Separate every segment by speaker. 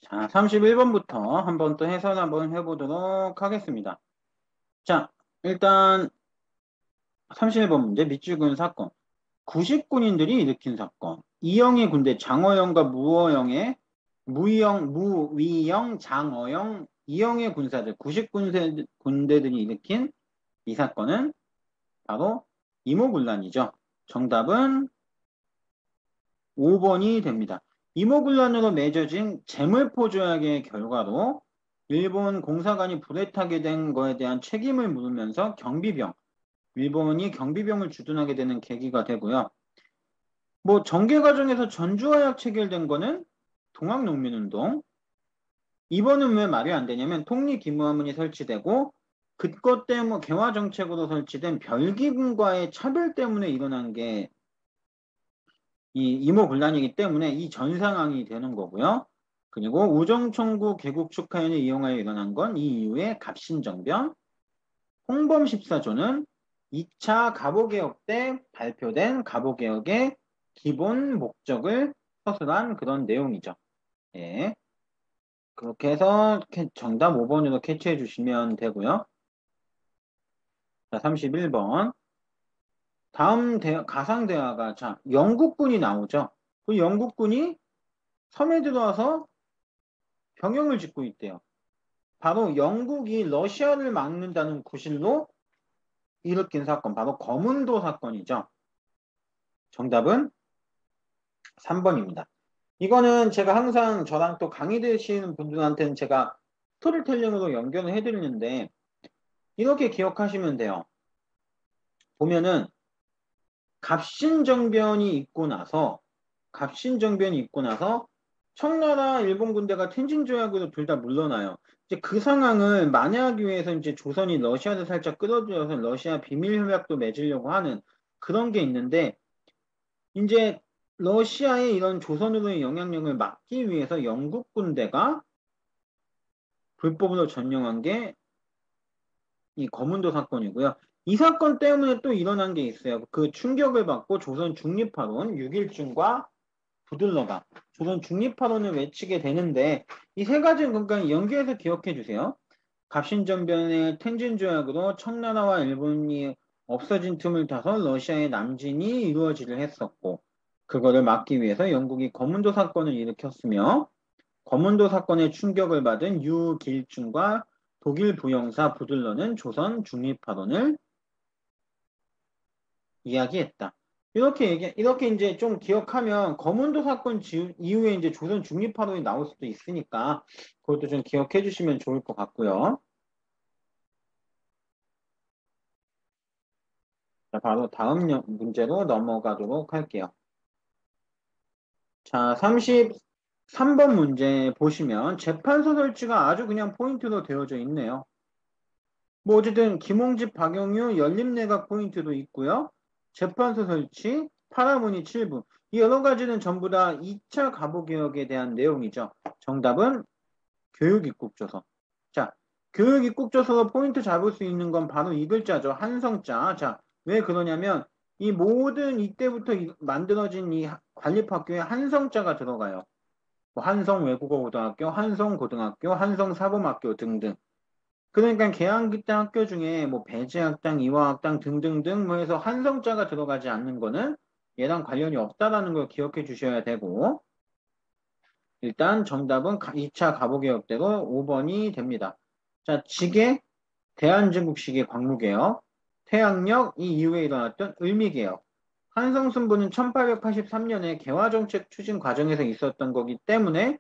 Speaker 1: 자, 31번부터 한번 또 해설 한번 해보도록 하겠습니다. 자, 일단 31번 문제 밑줄근 사건. 구식군인들이 일으킨 사건. 이영의 군대 장어영과 무위영, 장어영, 이영의 군사들, 군대들이 일으킨 이 사건은 바로 이모군란이죠. 정답은 5번이 됩니다. 이모군란으로 맺어진 재물포 조약의 결과로 일본 공사관이 불에 타게 된 거에 대한 책임을 물으면서 일본이 경비병을 주둔하게 되는 계기가 되고요. 뭐 정계 과정에서 전주화약 체결된 거는 동학농민운동. 이번은 왜 말이 안 되냐면 통리기무화문이 설치되고 그것 때문에 개화 정책으로 설치된 별기군과의 차별 때문에 일어난 게 이 이모군란이기 때문에 이 전 상황이 되는 거고요. 그리고 우정청구 개국 축하연을 이용하여 일어난 건 이 이후에 갑신정변, 홍범 14조는 2차 갑오개혁 때 발표된 갑오개혁의 기본 목적을 서술한 그런 내용이죠. 예. 그렇게 해서 정답 5번으로 캐치해 주시면 되고요. 자, 31번. 다음 가상대화가, 자, 영국군이 나오죠. 그 영국군이 섬에 들어와서 병영을 짓고 있대요. 바로 영국이 러시아를 막는다는 구실로 일으킨 사건, 바로 거문도 사건이죠. 정답은 3번입니다. 이거는 제가 항상 저랑 또 강의 되시는 분들한테는 제가 스토리텔링으로 연결을 해드리는데 이렇게 기억하시면 돼요. 보면은 갑신정변이 있고 나서 청나라 일본 군대가 텐진조약으로 둘 다 물러나요. 이제 그 상황을 만회하기 위해서 이제 조선이 러시아를 살짝 끌어들여서 러시아 비밀협약도 맺으려고 하는 그런 게 있는데 이제 러시아의 이런 조선으로의 영향력을 막기 위해서 영국 군대가 불법으로 전용한 게 이 거문도 사건이고요. 이 사건 때문에 또 일어난 게 있어요. 그 충격을 받고 조선 중립파론 6.1중과 부들러가 조선 중립파론을 외치게 되는데 이 세 가지는 그러니까 연계해서 기억해 주세요. 갑신정변의 텐진조약으로 청나라와 일본이 없어진 틈을 타서 러시아의 남진이 이루어지려 했었고 그거를 막기 위해서 영국이 거문도 사건을 일으켰으며 거문도 사건의 충격을 받은 유길중과 독일 부영사 부들러는 조선 중립파론을 이야기했다. 이렇게 이제 좀 기억하면 거문도 사건 이후에 이제 조선 중립파론이 나올 수도 있으니까 그것도 좀 기억해 주시면 좋을 것 같고요. 자, 바로 다음 문제로 넘어가도록 할게요. 자, 33번 문제 보시면 재판소 설치가 아주 그냥 포인트로 되어져 있네요. 뭐 어쨌든 김홍집, 박영유, 연립내각 포인트도 있고요. 재판소 설치, 파라문이 7부. 이 여러 가지는 전부 다 2차 갑오개혁에 대한 내용이죠. 정답은 교육입국조서. 자, 교육입국조서로 포인트 잡을 수 있는 건 바로 이 글자죠. 한성자. 자, 왜 그러냐면 이 모든 이때부터 만들어진 이 관립학교에 한성자가 들어가요. 뭐 한성외국어고등학교, 한성고등학교, 한성사범학교 등등. 그러니까 계양기대 학교 중에 뭐 배제학당, 이화학당 등등등 뭐 해서 한성자가 들어가지 않는 거는 얘랑 관련이 없다라는 걸 기억해 주셔야 되고 일단 정답은 2차 갑오개혁대로 5번이 됩니다. 자, 지계, 대한제국시계 광무개혁, 태양력, 이 이후에 일어났던 을미개혁. 한성순부는 1883년에 개화정책 추진 과정에서 있었던 거기 때문에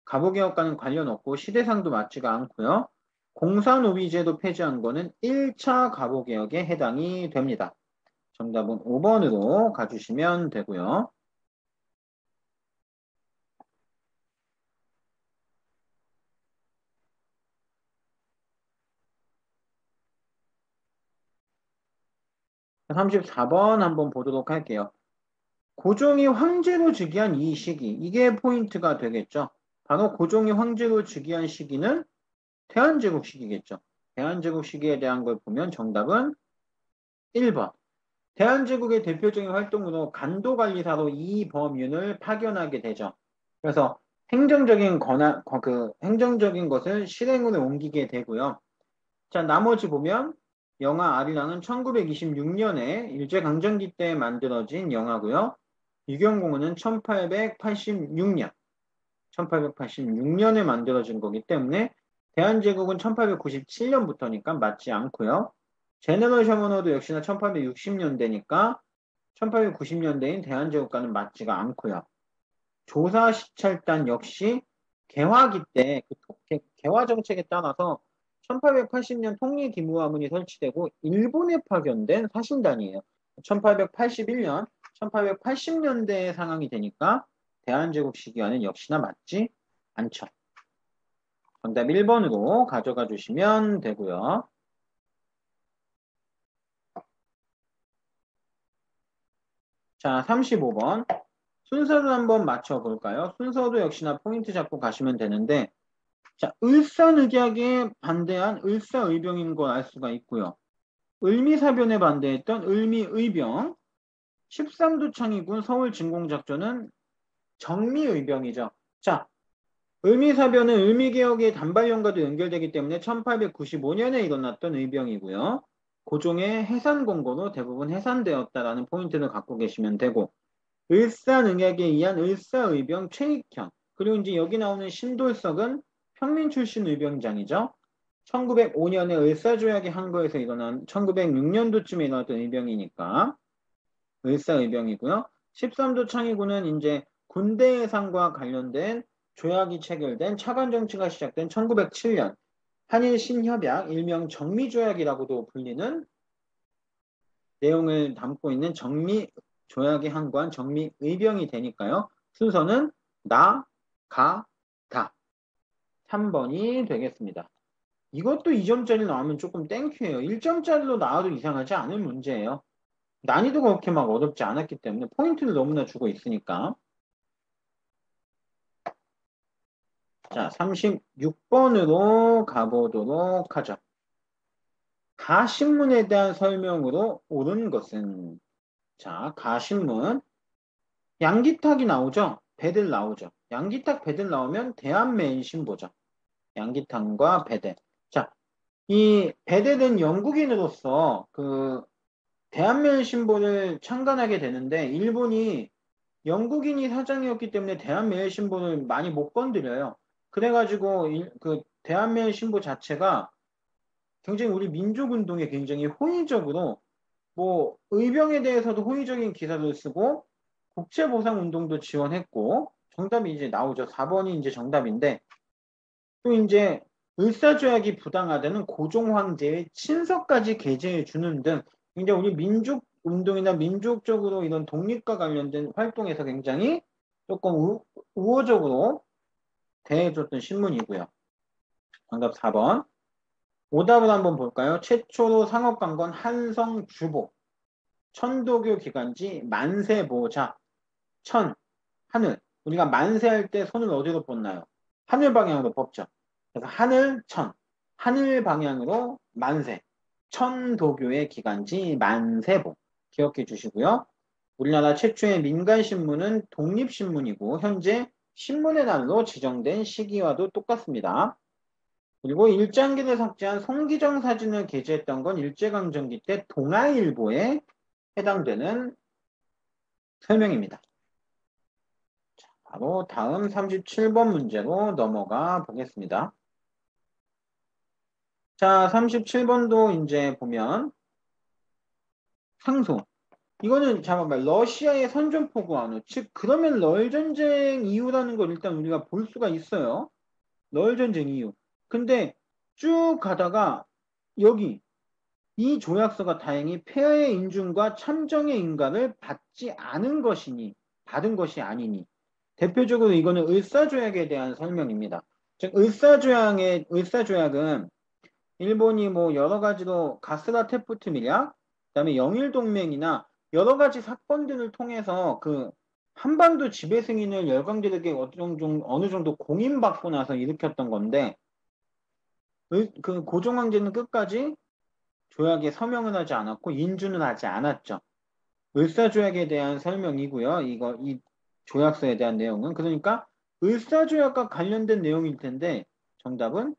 Speaker 1: 갑오개혁과는 관련 없고 시대상도 맞지가 않고요. 공사노비제도 폐지한 거는 1차 갑오개혁에 해당이 됩니다. 정답은 5번으로 가주시면 되고요. 34번 한번 보도록 할게요. 고종이 황제로 즉위한 이 시기, 이게 포인트가 되겠죠. 바로 고종이 황제로 즉위한 시기는 대한제국 시기겠죠. 대한제국 시기에 대한 걸 보면 정답은 1번. 대한제국의 대표적인 활동으로 간도관리사로 이범윤을 파견하게 되죠. 그래서 행정적인 것을 실행으로 옮기게 되고요. 자, 나머지 보면 영화 아리랑은 1926년에 일제강점기 때 만들어진 영화고요. 유경공원은 1886년에 만들어진 거기 때문에 대한제국은 1897년부터니까 맞지 않고요. 제너럴 셔먼호도 역시나 1860년대니까 1890년대인 대한제국과는 맞지가 않고요. 조사시찰단 역시 개화기 때 개화 정책에 따라서 1880년 통일기무화문이 설치되고 일본에 파견된 사신단이에요. 1881년, 1880년대의 상황이 되니까 대한제국 시기와는 역시나 맞지 않죠. 정답 1번으로 가져가 주시면 되고요. 자, 35번. 순서를 한번 맞춰볼까요? 순서도 역시나 포인트 잡고 가시면 되는데, 자, 을사늑약에 반대한 을사의병인 걸 알 수가 있고요. 을미사변에 반대했던 을미의병, 13도 창의군 서울진공작전은 정미의병이죠. 자, 을미사변은 을미개혁의 단발령과도 연결되기 때문에 1895년에 일어났던 의병이고요. 고종의 해산공고로 대부분 해산되었다라는 포인트를 갖고 계시면 되고, 을사늑약에 의한 을사의병 최익현, 그리고 이제 여기 나오는 신돌석은 평민 출신 의병장이죠. 1905년에 을사조약의 한거에서 일어난 1906년도쯤에 일어났던 의병이니까 을사의병이고요. 13도 창의군은 이제 군대 예산과 관련된 조약이 체결된 차관 정치가 시작된 1907년 한일 신협약 일명 정미조약이라고도 불리는 내용을 담고 있는 정미조약에 항거한 정미의병이 되니까요. 순서는 나, 가, 다. 3번이 되겠습니다. 이것도 2점짜리 나오면 조금 땡큐예요. 1점짜리로 나와도 이상하지 않은 문제예요. 난이도가 그렇게 막 어렵지 않았기 때문에 포인트를 너무나 주고 있으니까. 자, 36번으로 가보도록 하죠. 가신문에 대한 설명으로 옳은 것은, 자, 가신문. 양기탁이 나오죠? 배들 나오죠? 양기탁 배들 나오면 대한매일신보죠. 양기탁과 배들. 자, 이 배들은 영국인으로서 그 대한매일신보를 창간하게 되는데 일본이 영국인이 사장이었기 때문에 대한매일신보를 많이 못 건드려요. 그래가지고 그 대한매일신보 자체가 굉장히 우리 민족운동에 굉장히 호의적으로 뭐 의병에 대해서도 호의적인 기사를 쓰고 국제보상운동도 지원했고 정답이 이제 나오죠. 4번이 이제 정답인데 또 이제 을사조약이 부당하다는 고종황제의 친서까지 게재해 주는 등 굉장히 우리 민족 운동이나 민족적으로 이런 독립과 관련된 활동에서 굉장히 조금 우호적으로 대해줬던 신문이고요. 정답 4번. 오답을 한번 볼까요? 최초로 상업관건 한성주복, 천도교 기간지 만세보자, 천, 하늘. 우리가 만세할 때 손을 어디로 뻗나요? 하늘 방향으로 뻗죠. 그래서 하늘, 천, 하늘 방향으로 만세, 천도교의 기간지 만세보 기억해 주시고요. 우리나라 최초의 민간신문은 독립신문이고 현재 신문의 날로 지정된 시기와도 똑같습니다. 그리고 일장기를 삭제한 송기정 사진을 게재했던 건 일제강점기 때 동아일보에 해당되는 설명입니다. 자, 바로 다음 37번 문제로 넘어가 보겠습니다. 자, 37번도 이제 보면 상소. 이거는 잠깐만 러시아의 선전포고 안우. 즉 그러면 러일 전쟁 이후라는 걸 일단 우리가 볼 수가 있어요. 러일 전쟁 이후. 근데 쭉 가다가 여기 이 조약서가 다행히 폐하의 인준과 참정의 인가를 받지 않은 것이니 받은 것이 아니니 대표적으로 이거는 을사조약에 대한 설명입니다. 즉 을사조약은 일본이 뭐 여러 가지로 가스라 테프트 밀약, 그다음에 영일동맹이나 여러 가지 사건들을 통해서 그 한반도 지배 승인을 열강들에게 어느 정도 공인받고 나서 일으켰던 건데 그 고종황제는 끝까지 조약에 서명을 하지 않았고 인준을 하지 않았죠. 을사조약에 대한 설명이고요. 이 조약서에 대한 내용은 그러니까 을사조약과 관련된 내용일 텐데 정답은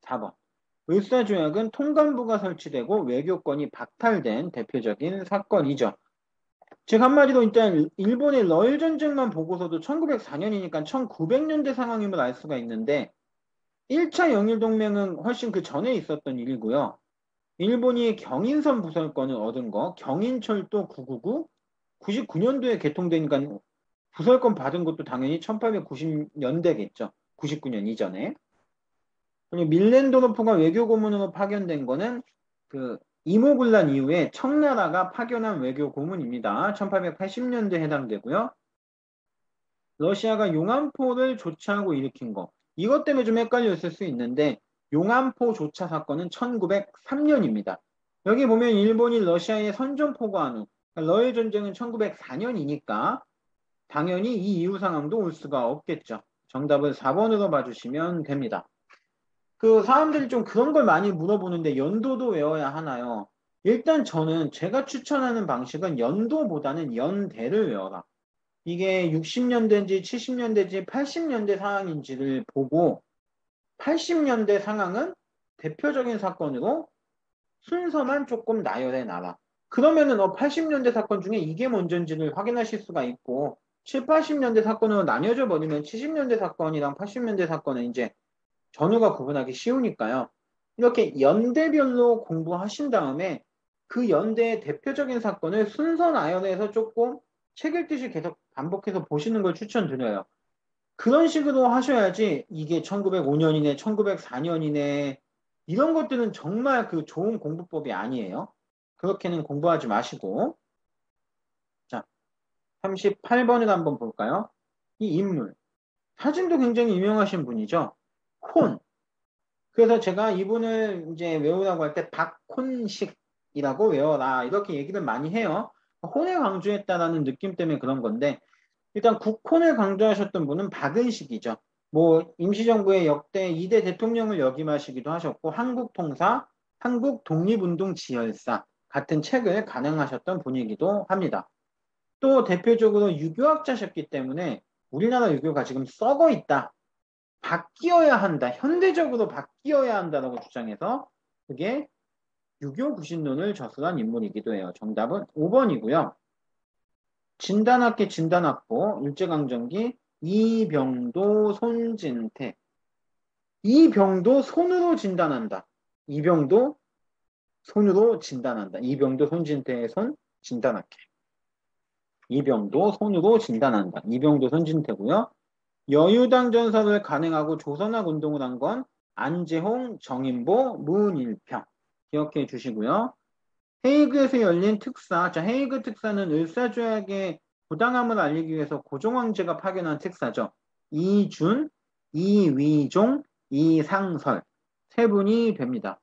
Speaker 1: 4번. 을사조약은 통감부가 설치되고 외교권이 박탈된 대표적인 사건이죠. 즉 한마디로 일단 일본의 러일 전쟁만 보고서도 1904년이니까 1900년대 상황임을 알 수가 있는데 1차 영일동맹은 훨씬 그 전에 있었던 일이고요. 일본이 경인선 부설권을 얻은 거, 경인철도 999, 99년도에 개통되니까 부설권 받은 것도 당연히 1890년대겠죠. 99년 이전에. 그리고 밀렌도르프가 외교고문으로 파견된 거는 그 이모군란 이후에 청나라가 파견한 외교고문입니다. 1880년대에 해당되고요. 러시아가 용안포를 조차하고 일으킨 거. 이것 때문에 좀 헷갈렸을 수 있는데 용안포 조차 사건은 1903년입니다. 여기 보면 일본이 러시아에 선전포고한 후 러일 전쟁은 1904년이니까 당연히 이 이후 상황도 올 수가 없겠죠. 정답을 4번으로 봐주시면 됩니다. 그 사람들이 좀 그런 걸 많이 물어보는데 연도도 외워야 하나요? 일단 저는 제가 추천하는 방식은 연도보다는 연대를 외워라. 이게 60년대인지 70년대인지 80년대 상황인지를 보고 80년대 상황은 대표적인 사건으로 순서만 조금 나열해 놔라. 그러면은 80년대 사건 중에 이게 먼저인지를 확인하실 수가 있고 7, 80년대 사건으로 나뉘어져 버리면 70년대 사건이랑 80년대 사건은 이제 전후가 구분하기 쉬우니까요. 이렇게 연대별로 공부하신 다음에 그 연대의 대표적인 사건을 순서 나열해서 조금 책 읽듯이 계속 반복해서 보시는 걸 추천드려요. 그런 식으로 하셔야지 이게 1905년이네, 1904년이네 이런 것들은 정말 그 좋은 공부법이 아니에요. 그렇게는 공부하지 마시고. 자, 38번을 한번 볼까요? 이 인물. 사진도 굉장히 유명하신 분이죠. 혼. 그래서 제가 이분을 이제 외우라고 할 때 박혼식이라고 외워라 이렇게 얘기를 많이 해요. 혼을 강조했다라는 느낌 때문에 그런 건데 일단 국혼을 강조하셨던 분은 박은식이죠. 뭐 임시정부의 역대 2대 대통령을 역임하시기도 하셨고 한국통사, 한국독립운동 지열사 같은 책을 간행하셨던 분이기도 합니다. 또 대표적으로 유교학자셨기 때문에 우리나라 유교가 지금 썩어 있다. 바뀌어야 한다. 현대적으로 바뀌어야 한다라고 주장해서 그게 유교 구신론을 저술한 인물이기도 해요. 정답은 5번이고요. 진단학계 진단학부 일제강점기 이병도 손진태 이병도 손으로 진단한다. 이병도 손으로 진단한다. 이병도 손진태의 손 진단학계 이병도 손으로 진단한다. 이병도 손진태고요. 여유당 전설을 간행하고 조선학 운동을 한 건 안재홍, 정인보, 문일평 기억해 주시고요. 헤이그에서 열린 특사, 자 헤이그 특사는 을사조약의 부당함을 알리기 위해서 고종황제가 파견한 특사죠. 이준, 이위종, 이상설 세 분이 됩니다.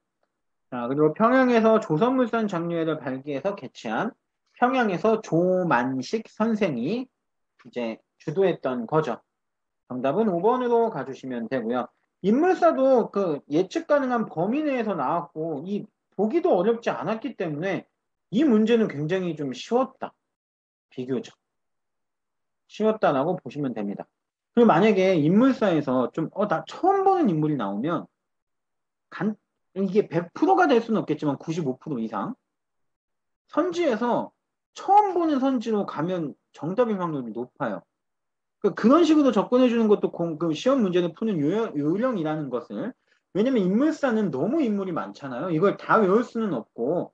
Speaker 1: 자 그리고 평양에서 조선물산 장류회를 발기해서 개최한 평양에서 조만식 선생이 이제 주도했던 거죠. 정답은 5번으로 가주시면 되고요. 인물사도 그 예측 가능한 범위 내에서 나왔고 이 보기도 어렵지 않았기 때문에 이 문제는 굉장히 좀 쉬웠다. 비교적. 쉬웠다라고 보시면 됩니다. 그리고 만약에 인물사에서 좀 나 처음 보는 인물이 나오면 이게 100%가 될 수는 없겠지만 95% 이상 선지에서 처음 보는 선지로 가면 정답인 확률이 높아요. 그런 식으로 접근해 주는 것도 그 시험 문제를 푸는 요령이라는 것을 왜냐면 인물사는 너무 인물이 많잖아요. 이걸 다 외울 수는 없고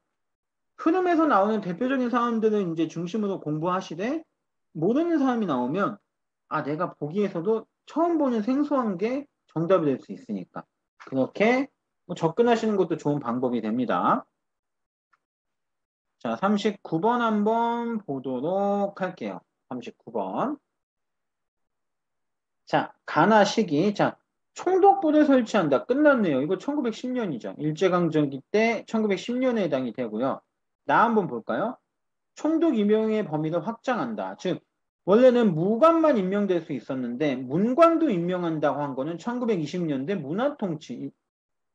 Speaker 1: 흐름에서 나오는 대표적인 사람들을 이제 중심으로 공부하시되 모르는 사람이 나오면 내가 보기에서도 처음 보는 생소한 게 정답이 될 수 있으니까 그렇게 접근하시는 것도 좋은 방법이 됩니다. 자, 39번 한번 보도록 할게요. 39번. 자, 가나 시기. 자, 총독부를 설치한다. 끝났네요. 이거 1910년이죠. 일제강점기 때 1910년에 해당이 되고요. 나 한번 볼까요? 총독 임명의 범위를 확장한다. 즉, 원래는 무관만 임명될 수 있었는데 문관도 임명한다고 한 거는 1920년대 문화통치에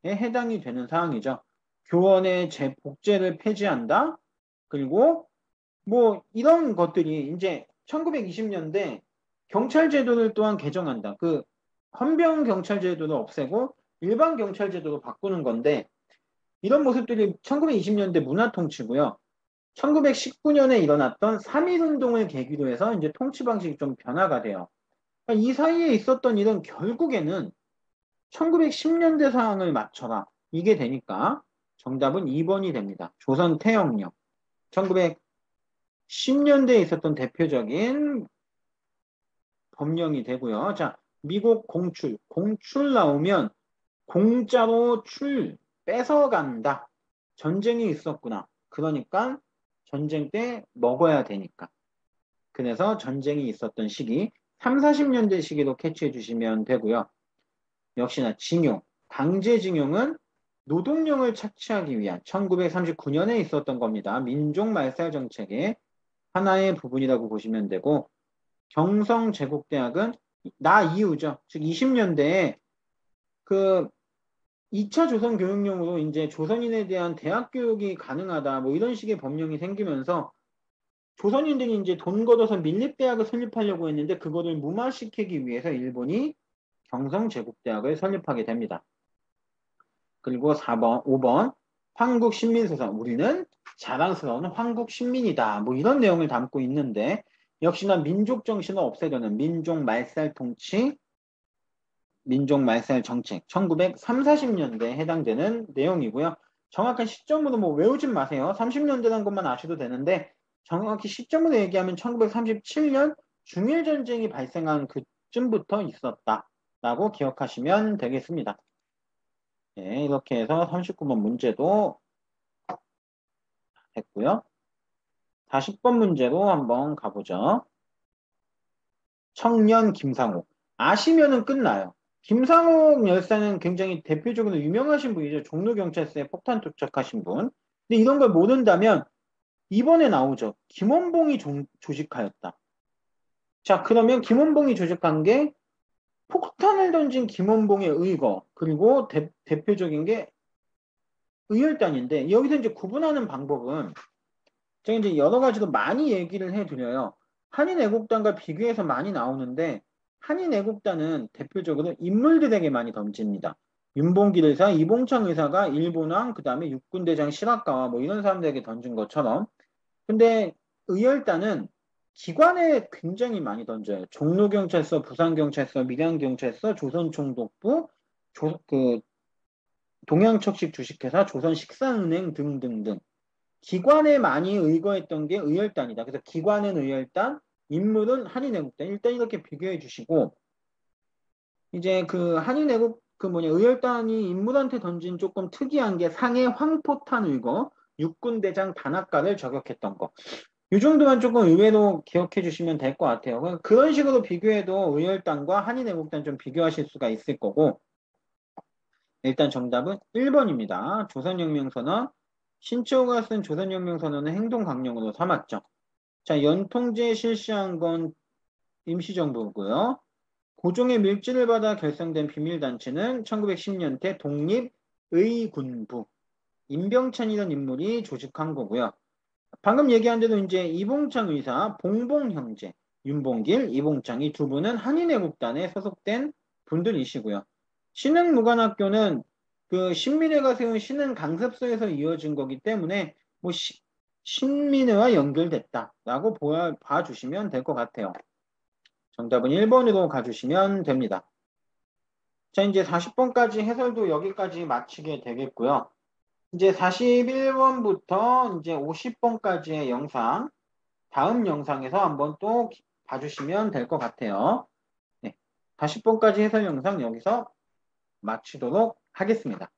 Speaker 1: 해당이 되는 사항이죠. 교원의 복제를 폐지한다. 그리고 뭐 이런 것들이 이제 1920년대 경찰 제도를 또한 개정한다. 그 헌병 경찰 제도를 없애고 일반 경찰 제도로 바꾸는 건데 이런 모습들이 1920년대 문화 통치고요. 1919년에 일어났던 3.1운동을 계기로 해서 이제 통치 방식이 좀 변화가 돼요. 그러니까 이 사이에 있었던 일은 결국에는 1910년대 상황을 맞춰라. 이게 되니까 정답은 2번이 됩니다. 조선 태영령. 1910년대에 있었던 대표적인 법령이 되고요. 자, 미국 공출. 공출 나오면 공짜로 뺏어간다. 전쟁이 있었구나. 그러니까 전쟁 때 먹어야 되니까. 그래서 전쟁이 있었던 시기 3, 40년대 시기로 캐치해 주시면 되고요. 역시나 징용, 강제징용은 노동력을 착취하기 위한 1939년에 있었던 겁니다. 민족말살 정책의 하나의 부분이라고 보시면 되고 경성제국대학은 나 이후죠. 즉 20년대에 그 2차 조선 교육령으로 이제 조선인에 대한 대학 교육이 가능하다 뭐 이런 식의 법령이 생기면서 조선인들이 이제 돈 걷어서 민립대학을 설립하려고 했는데 그거를 무마시키기 위해서 일본이 경성제국대학을 설립하게 됩니다. 그리고 4번, 5번 황국신민소설 우리는 자랑스러운 황국신민이다. 뭐 이런 내용을 담고 있는데 역시나 민족정신을 없애려는 민족말살 통치, 민족말살 정책 1930, 40년대에 해당되는 내용이고요. 정확한 시점으로 뭐 외우진 마세요. 30년대라는 것만 아셔도 되는데 정확히 시점으로 얘기하면 1937년 중일전쟁이 발생한 그쯤부터 있었다라고 기억하시면 되겠습니다. 네, 이렇게 해서 39번 문제도 했고요. 40번 문제로 한번 가보죠. 청년 김상옥. 아시면은 끝나요. 김상옥 열사는 굉장히 대표적으로 유명하신 분이죠. 종로경찰서에 폭탄 투척하신 분. 근데 이런 걸 모른다면 이번에 나오죠. 김원봉이 조직하였다. 자, 그러면 김원봉이 조직한 게 폭탄을 던진 김원봉의 의거 그리고 대표적인 게 의열단인데 여기서 이제 구분하는 방법은 제가 이제 여러 가지로 많이 얘기를 해드려요. 한인애국단과 비교해서 많이 나오는데 한인애국단은 대표적으로 인물들에게 많이 던집니다. 윤봉길 의사, 이봉창 의사가 일본왕, 그 다음에 육군대장 실학가와 뭐 이런 사람들에게 던진 것처럼 근데 의열단은 기관에 굉장히 많이 던져요. 종로경찰서, 부산경찰서, 밀양경찰서, 조선총독부, 동양척식 주식회사, 조선식사은행 등등등. 기관에 많이 의거했던 게 의열단이다. 그래서 기관은 의열단, 인물은 한인애국단. 일단 이렇게 비교해 주시고, 이제 그 한인애국, 의열단이 인물한테 던진 조금 특이한 게 상해 황포탄 의거, 육군대장 단학가를 저격했던 거. 이 정도만 조금 의외로 기억해 주시면 될 것 같아요. 그런 식으로 비교해도 의열단과 한인애국단 좀 비교하실 수가 있을 거고, 일단 정답은 1번입니다. 조선혁명선언. 신초가 쓴 조선혁명선언은 행동강령으로 삼았죠. 자, 연통제 실시한 건 임시정부고요. 고종의 밀지를 받아 결성된 비밀단체는 1910년대 독립의군부 임병찬이라는 인물이 조직한 거고요. 방금 얘기한 대로 이제 이봉창 의사, 봉봉 형제, 윤봉길, 이봉창 이 두 분은 한인애국단에 소속된 분들이시고요. 신흥무관학교는 그 신민회가 세운 신흥 강습소에서 이어진 거기 때문에 뭐 신민회와 연결됐다라고 봐주시면 될 것 같아요. 정답은 1번으로 가주시면 됩니다. 자, 이제 40번까지 해설도 여기까지 마치게 되겠고요. 이제 41번부터 이제 50번까지의 영상, 다음 영상에서 한번 또 봐주시면 될 것 같아요. 네, 40번까지 해설 영상 여기서 마치도록 하겠습니다.